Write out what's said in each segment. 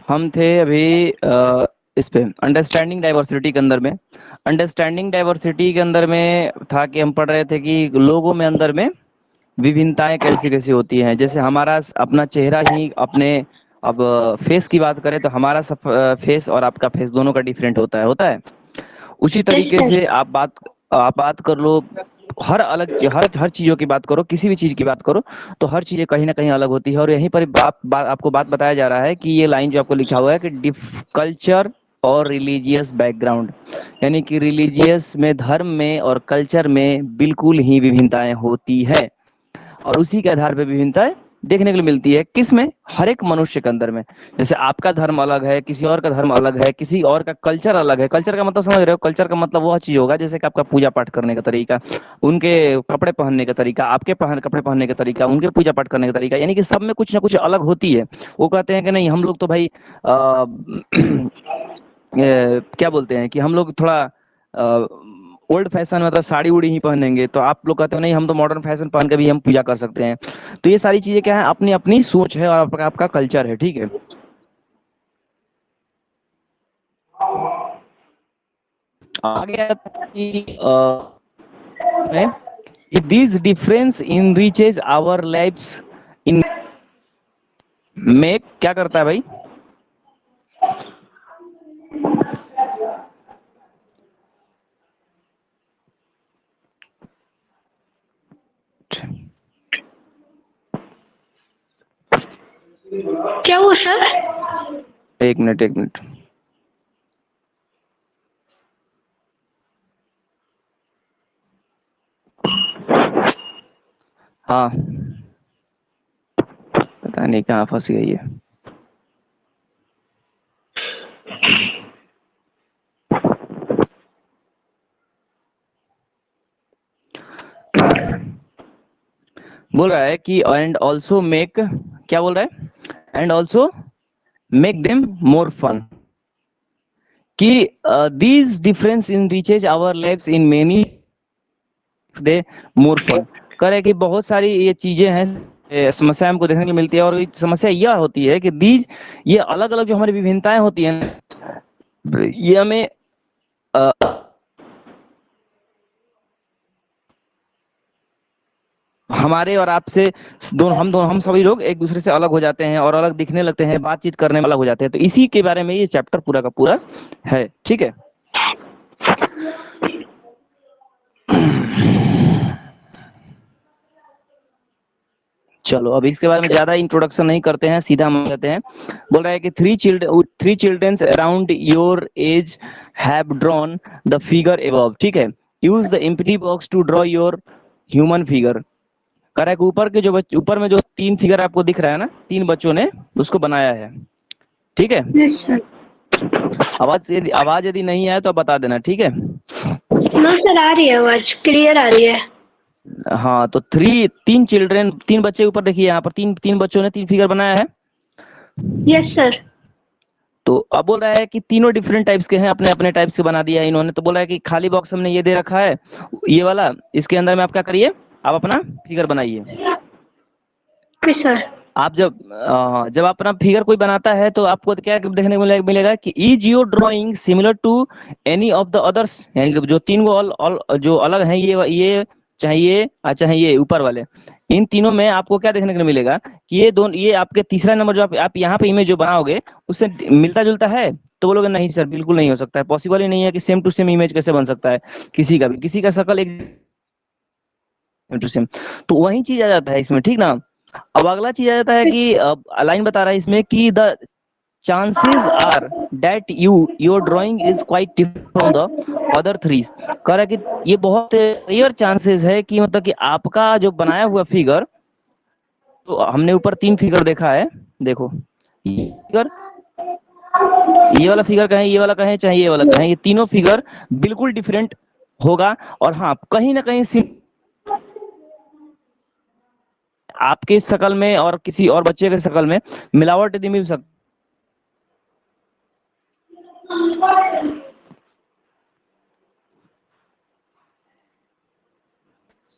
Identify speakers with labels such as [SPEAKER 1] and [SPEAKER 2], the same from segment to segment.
[SPEAKER 1] हम थे अभी इस पे अंडरस्टैंडिंग डाइवर्सिटी के अंदर में। अंडरस्टैंडिंग डाइवर्सिटी के अंदर में था कि हम पढ़ रहे थे कि लोगों में अंदर में विभिन्नताएं कैसी कैसी होती हैं। जैसे हमारा अपना चेहरा ही अपने, अब फेस की बात करें तो हमारा सब फेस और आपका फेस दोनों का डिफरेंट होता है। उसी
[SPEAKER 2] यस
[SPEAKER 1] तरीके
[SPEAKER 2] सर।
[SPEAKER 1] से आप बात कर लो, हर अलग हर हर चीजों की बात करो, किसी भी चीज की बात करो तो हर चीजें कहीं ना कहीं अलग होती है। और यहीं पर आपको बात बताया जा रहा है कि ये लाइन जो आपको लिखा हुआ है कि डिफ कल्चर और रिलीजियस बैकग्राउंड, यानी कि रिलीजियस में, धर्म में और कल्चर में बिल्कुल ही विभिन्नताएं होती है। और उसी के आधार पर विभिन्नताएं देखने को मिलती है, किस में, हर एक मनुष्य के अंदर में। जैसे आपका धर्म अलग है, किसी और का धर्म अलग है, किसी और का कल्चर अलग है। कल्चर का मतलब समझ रहे हो? कल्चर का मतलब वह चीज होगा जैसे कि आपका पूजा पाठ करने का तरीका, उनके कपड़े पहनने का तरीका, आपके कपड़े पहनने का तरीका, उनके पूजा पाठ करने का तरीका, यानी कि सब में कुछ ना कुछ अलग होती है। वो कहते हैं कि नहीं, हम लोग तो भाई क्या बोलते हैं कि हम लोग थोड़ा ओल्ड फैशन, मतलब साड़ी उड़ी ही पहनेंगे, तो आप लोग कहते हो नहीं हम तो मॉडर्न फैशन पहन के भी हम पूजा कर सकते हैं। तो ये सारी चीजें क्या है, अपनी अपनी सोच है और आपका कल्चर है, ठीक है। आगे आता है कि this difference in riches our lives in make, क्या करता है भाई?
[SPEAKER 2] क्या हुआ सर?
[SPEAKER 1] एक मिनट, एक मिनट। हाँ, पता नहीं कहाँ फंस गई है। बोल रहा है कि एंड ऑल्सो मेक, क्या बोल रहा है? And also make them more fun, कि these difference in riches our lives in many they more fun. कह रहे हैं कि बहुत सारी ये चीजें हैं, समस्या हमको देखने को मिलती है। और समस्या यह होती है कि दीज, ये अलग अलग जो हमारी विभिन्नताएं होती हैं, ये हमें अ, हमारे और आपसे, दोनों हम सभी लोग एक दूसरे से अलग हो जाते हैं और अलग दिखने लगते हैं, बातचीत करने में अलग हो जाते हैं। तो इसी के बारे में ये चैप्टर पूरा का पूरा है, ठीक है। चलो अब इसके बारे में ज्यादा इंट्रोडक्शन नहीं करते हैं, सीधा हम जाते हैं। बोल रहा है कि three childrens around your age have drawn the figure above, ठीक है। Use the empty box to draw your human figure. कह रहा है कि ऊपर में जो तीन फिगर आपको दिख रहा है ना, तीन बच्चों ने उसको बनाया है, ठीक है।
[SPEAKER 2] Yes sir.
[SPEAKER 1] आवाज यदि नहीं आए तो आप बता देना, ठीक है।
[SPEAKER 2] नो सर, आ रही है आवाज, क्लियर आ रही है।
[SPEAKER 1] हाँ, तो तीन बच्चे ऊपर देखिए, यहाँ पर तीन तीन बच्चों ने तीन फिगर बनाया है।
[SPEAKER 2] Yes sir.
[SPEAKER 1] तो अब बोल रहा है कि तीनों डिफरेंट टाइप्स के हैं, अपने अपने टाइप्स के बना दिया है इन्होंने। तो बोल रहा है कि खाली बॉक्स हमने ये दे रखा है, ये वाला, इसके अंदर में आप क्या करिए, आप अपना फिगर बनाइए।
[SPEAKER 2] Yes sir.
[SPEAKER 1] आप जब अपना फिगर कोई बनाता है तो आपको क्या देखने को मिलेगा कि is your drawing similar to any of the others, यानी कि जो तीन गो जो अलग हैं, ये चाहे ये चाहे ये ऊपर वाले, इन तीनों में आपको क्या देखने को मिलेगा कि ये दोनों, ये आपके तीसरा नंबर जो आप यहाँ पे इमेज जो बनाओगे उससे मिलता जुलता है। तो बोलोगे नहीं सर, बिल्कुल नहीं हो सकता है, पॉसिबल ही नहीं है कि सेम टू सेम इमेज कैसे बन सकता है किसी का भी, किसी का शकल एक सेम टू सेम। तो वही चीज आ जाता है इसमें, ठीक ना। अब अगला चीज आ जाता है कि लाइन बता रहा है इसमें कि the chances are that your drawing is quite different from the other three. कह रहा है कि ये बहुत रेयर चांसेस है कि मतलब कि आपका जो बनाया हुआ फिगर, तो हमने ऊपर तीन फिगर देखा है, देखो ये फिगर, ये वाला फिगर कहें, ये वाला कहें, चाहे ये वाला कहें, ये तीनों फिगर बिल्कुल डिफरेंट होगा। और हाँ, कहीं ना कहीं आपके शकल में और किसी और बच्चे के शकल में मिलावट यदि मिल सकती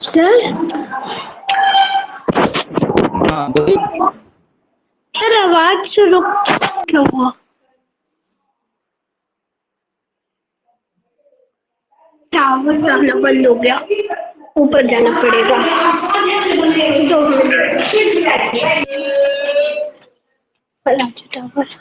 [SPEAKER 2] सर,
[SPEAKER 1] है। हाँ बोलिए।
[SPEAKER 2] सर आवाज रुक क्या हुआ? टावर जाना बंद हो गया, ऊपर जाना पड़ेगा। 2 मिनट। टावर।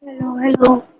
[SPEAKER 2] Hello hello.